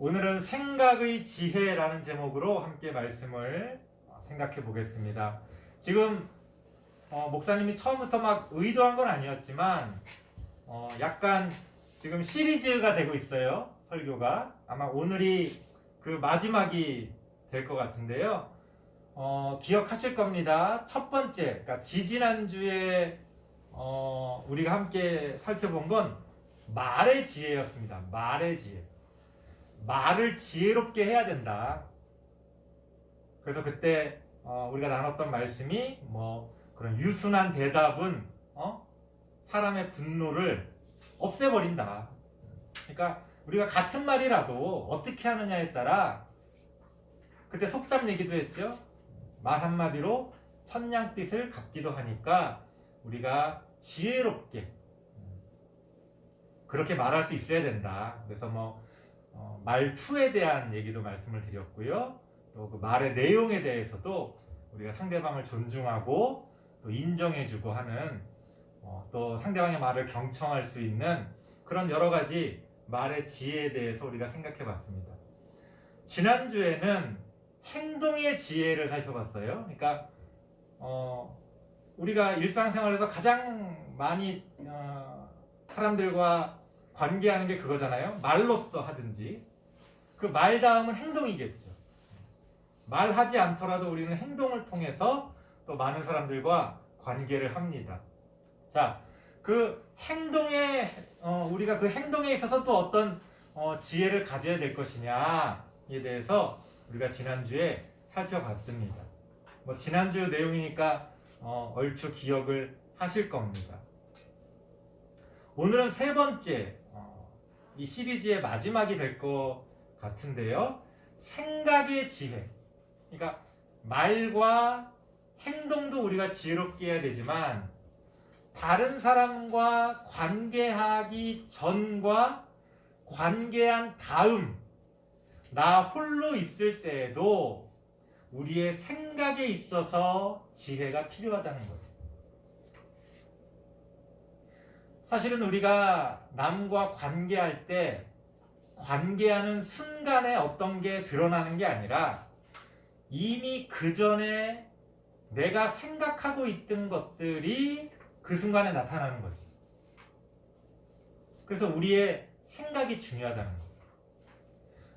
오늘은 생각의 지혜라는 제목으로 함께 말씀을 생각해 보겠습니다. 지금 목사님이 처음부터 막 의도한 건 아니었지만 약간 지금 시리즈가 되고 있어요. 설교가 아마 오늘이 그 마지막이 될 것 같은데요. 기억하실 겁니다. 첫 번째, 그러니까 지지난주에 우리가 함께 살펴본 건 말의 지혜였습니다. 말의 지혜. 말을 지혜롭게 해야 된다. 그래서 그때 우리가 나눴던 말씀이 그런 유순한 대답은 사람의 분노를 없애버린다. 그러니까 우리가 같은 말이라도 어떻게 하느냐에 따라 그때 속담 얘기도 했죠. 말 한마디로 천냥빚을 갚기도 하니까 우리가 지혜롭게 그렇게 말할 수 있어야 된다. 그래서 말투에 대한 얘기도 말씀을 드렸고요. 또 그 말의 내용에 대해서도 우리가 상대방을 존중하고 또 인정해주고 하는 또 상대방의 말을 경청할 수 있는 그런 여러 가지 말의 지혜에 대해서 우리가 생각해 봤습니다. 지난주에는 행동의 지혜를 살펴봤어요. 그러니까 우리가 일상생활에서 가장 많이 사람들과 관계하는 게 그거잖아요. 말로써 하든지 그 말 다음은 행동이겠죠. 말하지 않더라도 우리는 행동을 통해서 또 많은 사람들과 관계를 합니다. 자, 그 행동에 우리가 그 행동에 있어서 또 어떤 지혜를 가져야 될 것이냐에 대해서 우리가 지난주에 살펴봤습니다. 지난주 내용이니까 얼추 기억을 하실 겁니다. 오늘은 세 번째 이 시리즈의 마지막이 될 것 같은데요. 생각의 지혜. 그러니까 말과 행동도 우리가 지혜롭게 해야 되지만 다른 사람과 관계하기 전과 관계한 다음 나 홀로 있을 때에도 우리의 생각에 있어서 지혜가 필요하다는 거죠. 사실은 우리가 남과 관계할 때 관계하는 순간에 어떤 게 드러나는 게 아니라 이미 그 전에 내가 생각하고 있던 것들이 그 순간에 나타나는 거지. 그래서 우리의 생각이 중요하다는 거죠.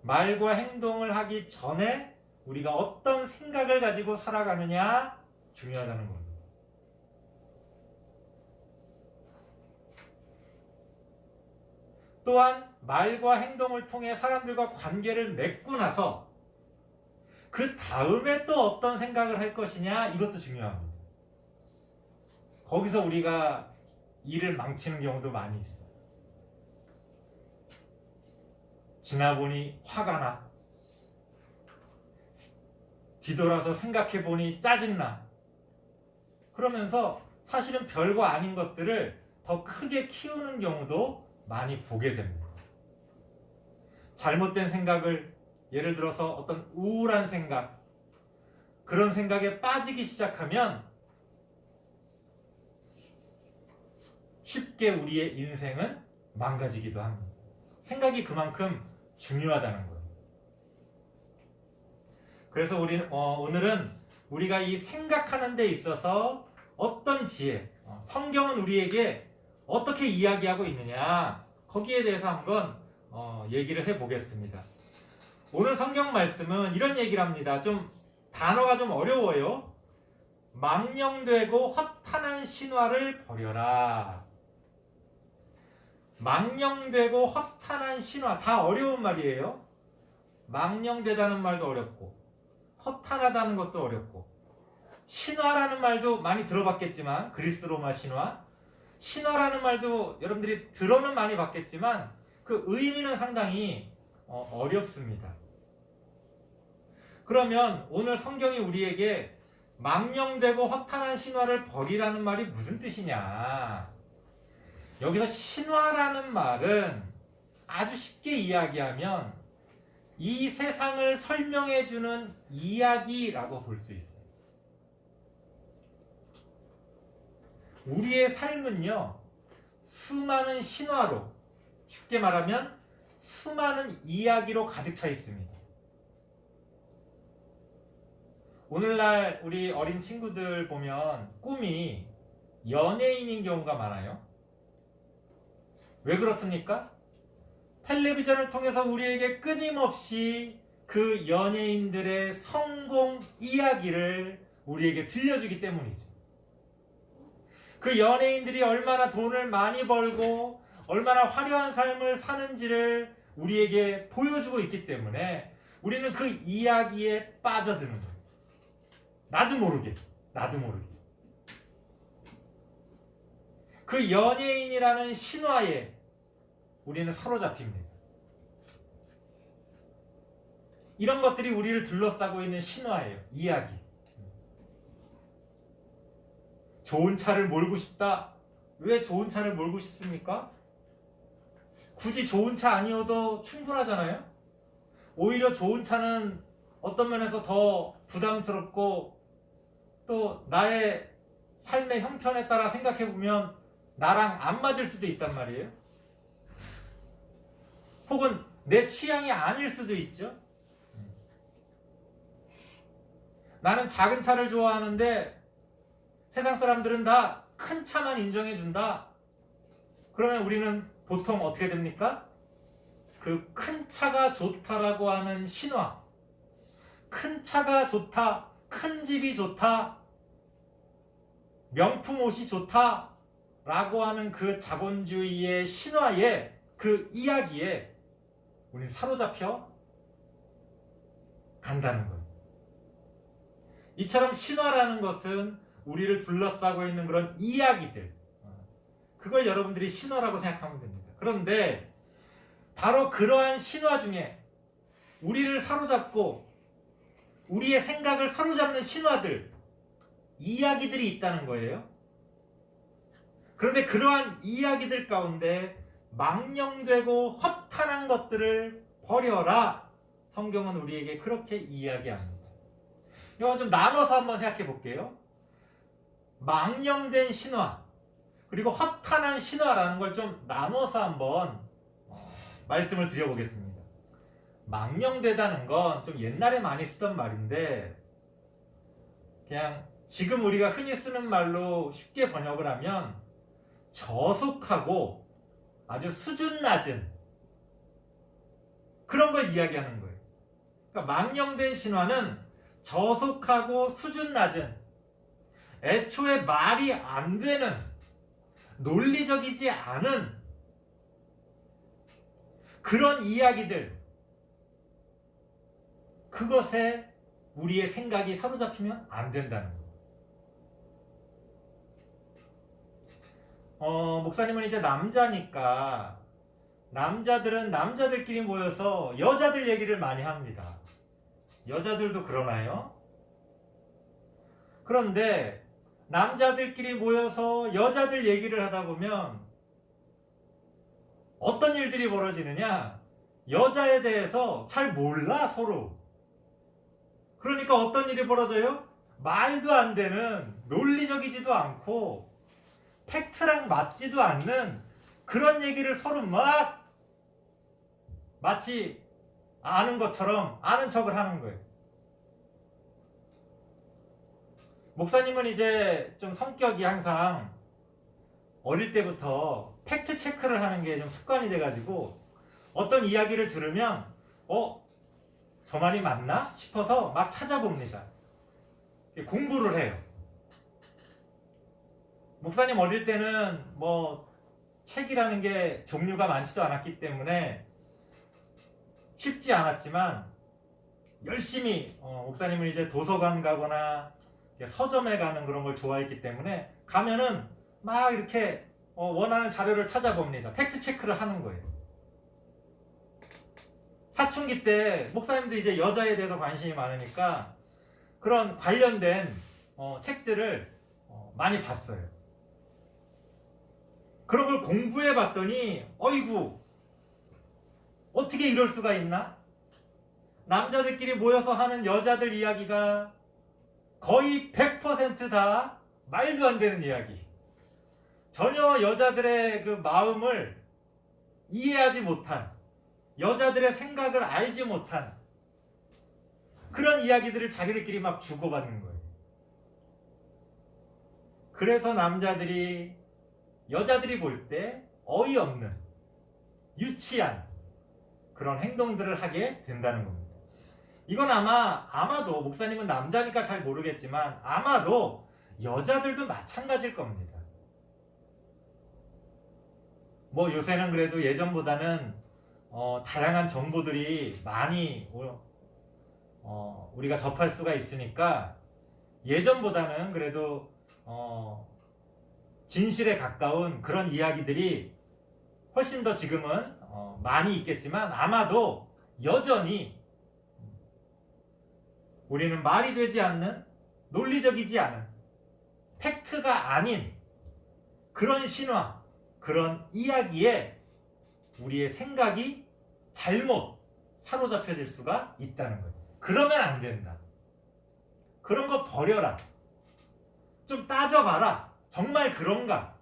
말과 행동을 하기 전에 우리가 어떤 생각을 가지고 살아가느냐 중요하다는 겁니다. 또한 말과 행동을 통해 사람들과 관계를 맺고 나서 그 다음에 또 어떤 생각을 할 것이냐 이것도 중요합니다. 거기서 우리가 일을 망치는 경우도 많이 있어요. 지나보니 화가 나. 뒤돌아서 생각해보니 짜증나. 그러면서 사실은 별거 아닌 것들을 더 크게 키우는 경우도 많이 보게 됩니다. 잘못된 생각을 예를 들어서 어떤 우울한 생각 그런 생각에 빠지기 시작하면 쉽게 우리의 인생은 망가지기도 합니다. 생각이 그만큼 중요하다는 거예요. 그래서 우리는 오늘은 우리가 이 생각하는 데 있어서 어떤 지혜 성경은 우리에게 어떻게 이야기하고 있느냐 거기에 대해서 한번 얘기를 해보겠습니다. 오늘 성경 말씀은 이런 얘기를 합니다. 좀 단어가 좀 어려워요. 망령되고 허탄한 신화를 버려라. 망령되고 허탄한 신화 다 어려운 말이에요. 망령되다는 말도 어렵고 허탄하다는 것도 어렵고 신화라는 말도 많이 들어봤겠지만 그리스 로마 신화라는 말도 여러분들이 들어는 많이 봤겠지만 그 의미는 상당히 어렵습니다. 그러면 오늘 성경이 우리에게 망령되고 허탄한 신화를 버리라는 말이 무슨 뜻이냐? 여기서 신화라는 말은 아주 쉽게 이야기하면 이 세상을 설명해주는 이야기라고 볼 수 있어요. 우리의 삶은요 수많은 신화로 쉽게 말하면 수많은 이야기로 가득 차 있습니다. 오늘날 우리 어린 친구들 보면 꿈이 연예인인 경우가 많아요. 왜 그렇습니까? 텔레비전을 통해서 우리에게 끊임없이 그 연예인들의 성공 이야기를 우리에게 들려주기 때문이죠. 그 연예인들이 얼마나 돈을 많이 벌고 얼마나 화려한 삶을 사는지를 우리에게 보여주고 있기 때문에 우리는 그 이야기에 빠져드는 거예요. 나도 모르게. 그 연예인이라는 신화에 우리는 사로잡힙니다. 이런 것들이 우리를 둘러싸고 있는 신화예요. 이야기. 좋은 차를 몰고 싶다. 왜 좋은 차를 몰고 싶습니까? 굳이 좋은 차 아니어도 충분하잖아요. 오히려 좋은 차는 어떤 면에서 더 부담스럽고 또 나의 삶의 형편에 따라 생각해보면 나랑 안 맞을 수도 있단 말이에요. 혹은 내 취향이 아닐 수도 있죠. 나는 작은 차를 좋아하는데 세상 사람들은 다 큰 차만 인정해준다. 그러면 우리는 보통 어떻게 됩니까? 그 큰 차가 좋다라고 하는 신화, 큰 차가 좋다, 큰 집이 좋다, 명품 옷이 좋다 라고 하는 그 자본주의의 신화에, 그 이야기에 우리는 사로잡혀 간다는 거예요. 이처럼 신화라는 것은 우리를 둘러싸고 있는 그런 이야기들, 그걸 여러분들이 신화라고 생각하면 됩니다. 그런데 바로 그러한 신화 중에 우리를 사로잡고 우리의 생각을 사로잡는 신화들, 이야기들이 있다는 거예요. 그런데 그러한 이야기들 가운데 망령되고 허탄한 것들을 버려라. 성경은 우리에게 그렇게 이야기합니다. 이거 좀 나눠서 한번 생각해 볼게요. 망령된 신화 그리고 허탄한 신화라는 걸 좀 나눠서 한번 말씀을 드려보겠습니다. 망령되다는 건 좀 옛날에 많이 쓰던 말인데 그냥 지금 우리가 흔히 쓰는 말로 쉽게 번역을 하면 저속하고 아주 수준 낮은 그런 걸 이야기하는 거예요. 그러니까 망령된 신화는 저속하고 수준 낮은, 애초에 말이 안 되는, 논리적이지 않은 그런 이야기들, 그것에 우리의 생각이 사로잡히면 안 된다는 거예요. 목사님은 이제 남자니까 남자들은 남자들끼리 모여서 여자들 얘기를 많이 합니다. 여자들도 그러나요? 그런데 남자들끼리 모여서 여자들 얘기를 하다 보면 어떤 일들이 벌어지느냐? 여자에 대해서 잘 몰라, 서로. 그러니까 어떤 일이 벌어져요? 말도 안 되는, 논리적이지도 않고 팩트랑 맞지도 않는 그런 얘기를 서로 막 마치 아는 것처럼 아는 척을 하는 거예요. 목사님은 이제 좀 성격이 항상 어릴 때부터 팩트 체크를 하는 게 좀 습관이 돼가지고 어떤 이야기를 들으면 저 말이 맞나 싶어서 막 찾아봅니다. 공부를 해요. 목사님 어릴 때는 뭐 책이라는 게 종류가 많지도 않았기 때문에 쉽지 않았지만 열심히 목사님은 이제 도서관 가거나 서점에 가는 그런 걸 좋아했기 때문에 가면은 막 이렇게 원하는 자료를 찾아봅니다. 팩트 체크를 하는 거예요. 사춘기 때 목사님도 이제 여자에 대해서 관심이 많으니까 그런 관련된 책들을 많이 봤어요. 그런 걸 공부해 봤더니 어이구, 어떻게 이럴 수가 있나? 남자들끼리 모여서 하는 여자들 이야기가 거의 100% 다 말도 안 되는 이야기. 전혀 여자들의 그 마음을 이해하지 못한, 여자들의 생각을 알지 못한 그런 이야기들을 자기들끼리 막 주고받는 거예요. 그래서 남자들이 여자들이 볼 때 어이없는 유치한 그런 행동들을 하게 된다는 겁니다. 이건 아마도 목사님은 남자니까 잘 모르겠지만 아마도 여자들도 마찬가지일 겁니다. 뭐 요새는 그래도 예전보다는 다양한 정보들이 많이 우리가 접할 수가 있으니까 예전보다는 그래도 진실에 가까운 그런 이야기들이 훨씬 더 지금은 많이 있겠지만 아마도 여전히 우리는 말이 되지 않는 논리적이지 않은 팩트가 아닌 그런 신화, 그런 이야기에 우리의 생각이 잘못 사로잡혀질 수가 있다는 거예요. 그러면 안 된다. 그런 거 버려라. 좀 따져봐라. 정말 그런가?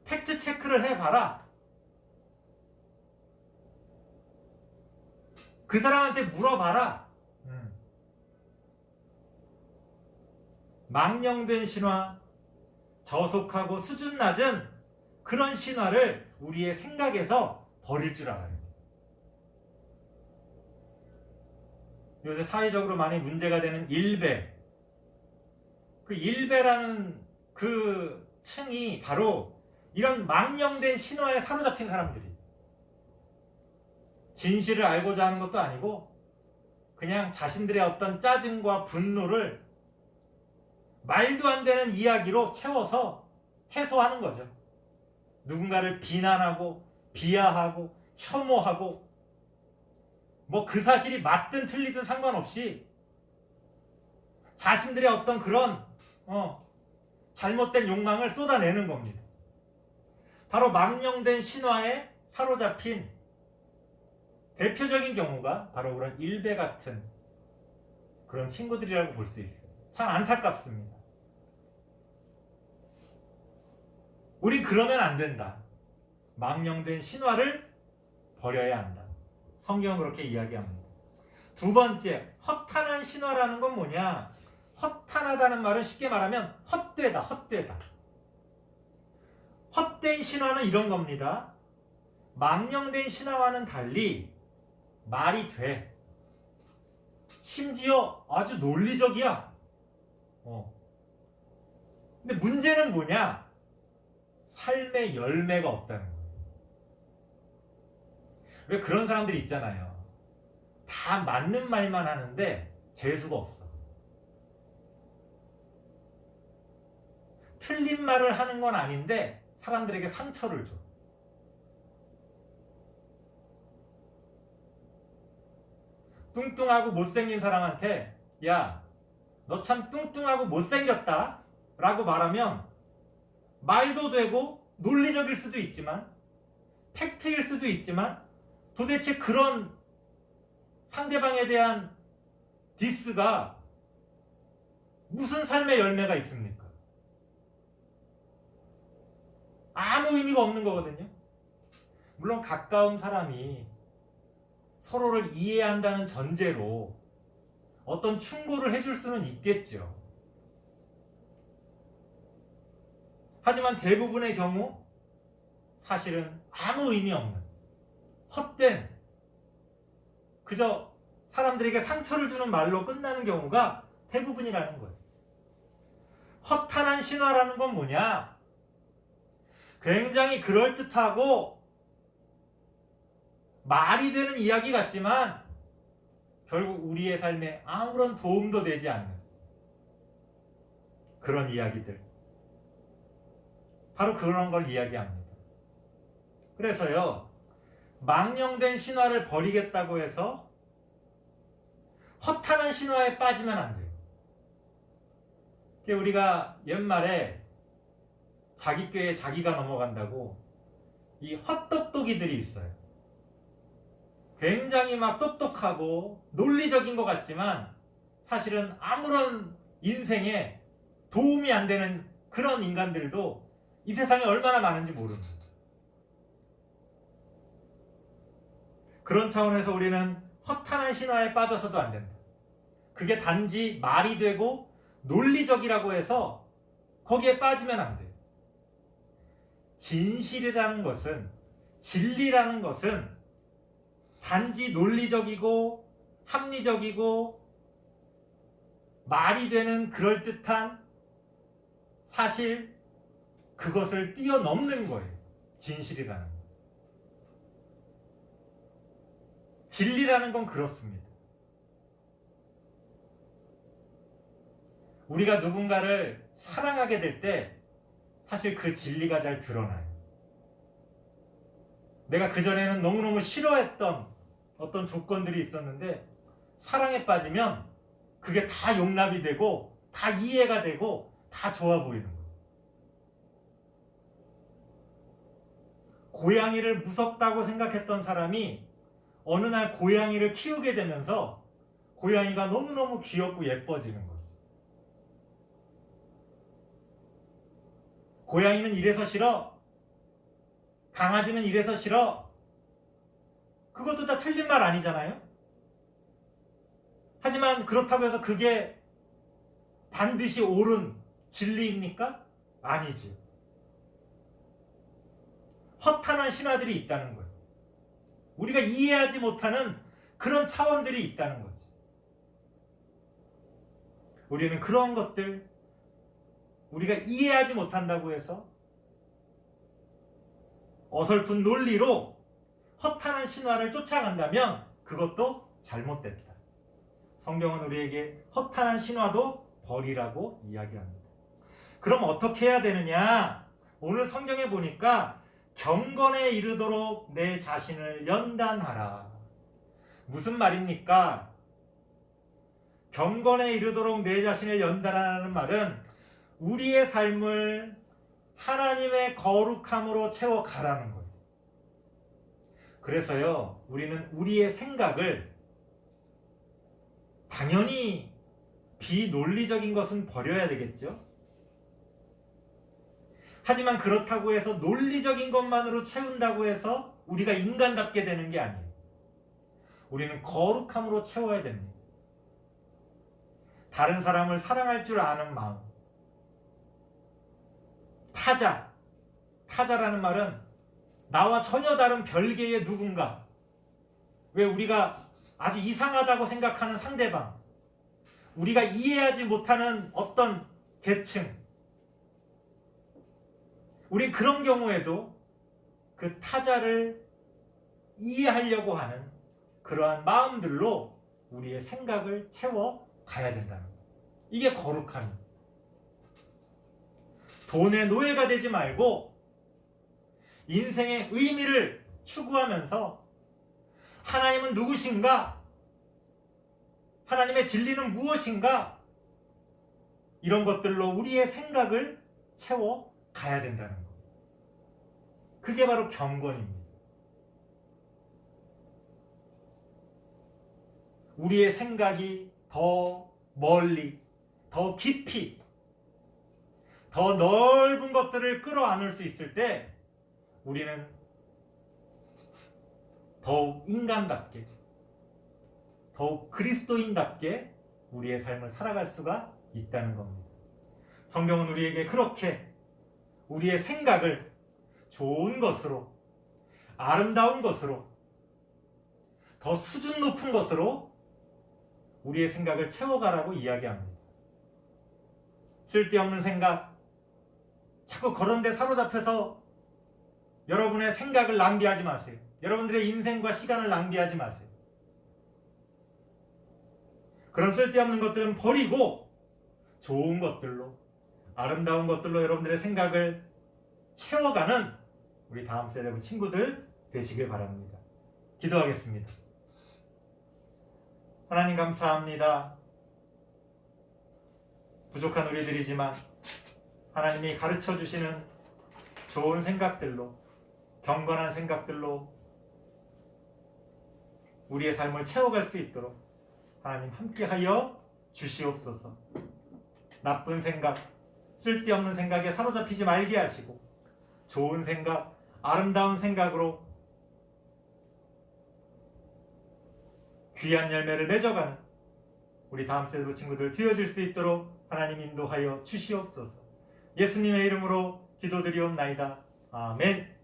팩트 체크를 해봐라. 그 사람한테 물어봐라. 망령된 신화, 저속하고 수준 낮은 그런 신화를 우리의 생각에서 버릴 줄 알아요. 요새 사회적으로 많이 문제가 되는 일배. 그 일배라는 그 층이 바로 이런 망령된 신화에 사로잡힌 사람들이 진실을 알고자 하는 것도 아니고 그냥 자신들의 어떤 짜증과 분노를 말도 안 되는 이야기로 채워서 해소하는 거죠. 누군가를 비난하고 비하하고 혐오하고 뭐 그 사실이 맞든 틀리든 상관없이 자신들의 어떤 그런 잘못된 욕망을 쏟아내는 겁니다. 바로 망령된 신화에 사로잡힌 대표적인 경우가 바로 그런 일배 같은 그런 친구들이라고 볼 수 있어요. 참 안타깝습니다. 우린 그러면 안 된다. 망령된 신화를 버려야 한다. 성경은 그렇게 이야기합니다. 두 번째, 허탄한 신화라는 건 뭐냐? 허탄하다는 말은 쉽게 말하면 헛되다, 헛되다. 헛된 신화는 이런 겁니다. 망령된 신화와는 달리 말이 돼. 심지어 아주 논리적이야. 근데 문제는 뭐냐? 삶의 열매가 없다는 거예요. 왜 그런 사람들이 있잖아요. 다 맞는 말만 하는데 재수가 없어. 틀린 말을 하는 건 아닌데 사람들에게 상처를 줘. 뚱뚱하고 못생긴 사람한테 야, 너 참 뚱뚱하고 못생겼다 라고 말하면 말도 되고 논리적일 수도 있지만 팩트일 수도 있지만 도대체 그런 상대방에 대한 디스가 무슨 삶의 열매가 있습니까? 아무 의미가 없는 거거든요. 물론 가까운 사람이 서로를 이해한다는 전제로 어떤 충고를 해줄 수는 있겠죠. 하지만 대부분의 경우 사실은 아무 의미 없는 헛된 그저 사람들에게 상처를 주는 말로 끝나는 경우가 대부분이라는 거예요. 허탄한 신화라는 건 뭐냐? 굉장히 그럴듯하고 말이 되는 이야기 같지만 결국 우리의 삶에 아무런 도움도 되지 않는 그런 이야기들. 바로 그런 걸 이야기합니다. 그래서요, 망령된 신화를 버리겠다고 해서 허탄한 신화에 빠지면 안 돼요. 우리가 옛말에 자기 꾀에 자기가 넘어간다고 이 헛똑똑이들이 있어요. 굉장히 막 똑똑하고 논리적인 것 같지만 사실은 아무런 인생에 도움이 안 되는 그런 인간들도 이 세상에 얼마나 많은지 모릅니다. 그런 차원에서 우리는 허탄한 신화에 빠져서도 안 된다. 그게 단지 말이 되고 논리적이라고 해서 거기에 빠지면 안 돼요. 진실이라는 것은, 진리라는 것은 단지 논리적이고 합리적이고 말이 되는 그럴듯한 사실, 그것을 뛰어넘는 거예요. 진실이라는 거. 진리라는 건 그렇습니다. 우리가 누군가를 사랑하게 될 때 사실 그 진리가 잘 드러나요. 내가 그전에는 너무너무 싫어했던 어떤 조건들이 있었는데 사랑에 빠지면 그게 다 용납이 되고 다 이해가 되고 다 좋아 보이는 거예요. 고양이를 무섭다고 생각했던 사람이 어느 날 고양이를 키우게 되면서 고양이가 너무너무 귀엽고 예뻐지는 거죠. 고양이는 이래서 싫어. 강아지는 이래서 싫어. 그것도 다 틀린 말 아니잖아요. 하지만 그렇다고 해서 그게 반드시 옳은 진리입니까? 아니지요. 허탄한 신화들이 있다는 거예요. 우리가 이해하지 못하는 그런 차원들이 있다는 거지. 우리는 그런 것들, 우리가 이해하지 못한다고 해서 어설픈 논리로 허탄한 신화를 쫓아간다면 그것도 잘못됐다. 성경은 우리에게 허탄한 신화도 버리라고 이야기합니다. 그럼 어떻게 해야 되느냐? 오늘 성경에 보니까 경건에 이르도록 내 자신을 연단하라. 무슨 말입니까? 경건에 이르도록 내 자신을 연단하라는 말은 우리의 삶을 하나님의 거룩함으로 채워가라는 거예요. 그래서요, 우리는 우리의 생각을 당연히 비논리적인 것은 버려야 되겠죠. 하지만 그렇다고 해서 논리적인 것만으로 채운다고 해서 우리가 인간답게 되는 게 아니에요. 우리는 거룩함으로 채워야 됩니다. 다른 사람을 사랑할 줄 아는 마음. 타자라는 말은 나와 전혀 다른 별개의 누군가. 왜 우리가 아주 이상하다고 생각하는 상대방, 우리가 이해하지 못하는 어떤 계층, 우리 그런 경우에도 그 타자를 이해하려고 하는 그러한 마음들로 우리의 생각을 채워가야 된다는 거예요. 이게 거룩함이에요. 돈의 노예가 되지 말고 인생의 의미를 추구하면서 하나님은 누구신가? 하나님의 진리는 무엇인가? 이런 것들로 우리의 생각을 채워가야 된다는 것. 그게 바로 경건입니다. 우리의 생각이 더 멀리, 더 깊이, 더 넓은 것들을 끌어안을 수 있을 때 우리는 더욱 인간답게, 더욱 그리스도인답게 우리의 삶을 살아갈 수가 있다는 겁니다. 성경은 우리에게 그렇게 우리의 생각을 좋은 것으로, 아름다운 것으로, 더 수준 높은 것으로 우리의 생각을 채워가라고 이야기합니다. 쓸데없는 생각, 자꾸 그런 데 사로잡혀서 여러분의 생각을 낭비하지 마세요. 여러분들의 인생과 시간을 낭비하지 마세요. 그런 쓸데없는 것들은 버리고 좋은 것들로, 아름다운 것들로 여러분들의 생각을 채워가는 우리 다음 세대 친구들 되시길 바랍니다. 기도하겠습니다. 하나님 감사합니다. 부족한 우리들이지만 하나님이 가르쳐 주시는 좋은 생각들로, 경건한 생각들로 우리의 삶을 채워갈 수 있도록 하나님 함께하여 주시옵소서. 나쁜 생각, 쓸데없는 생각에 사로잡히지 말게 하시고 좋은 생각, 아름다운 생각으로 귀한 열매를 맺어가는 우리 다음 세대 친구들 되어질 수 있도록 하나님 인도하여 주시옵소서. 예수님의 이름으로 기도드리옵나이다. 아멘.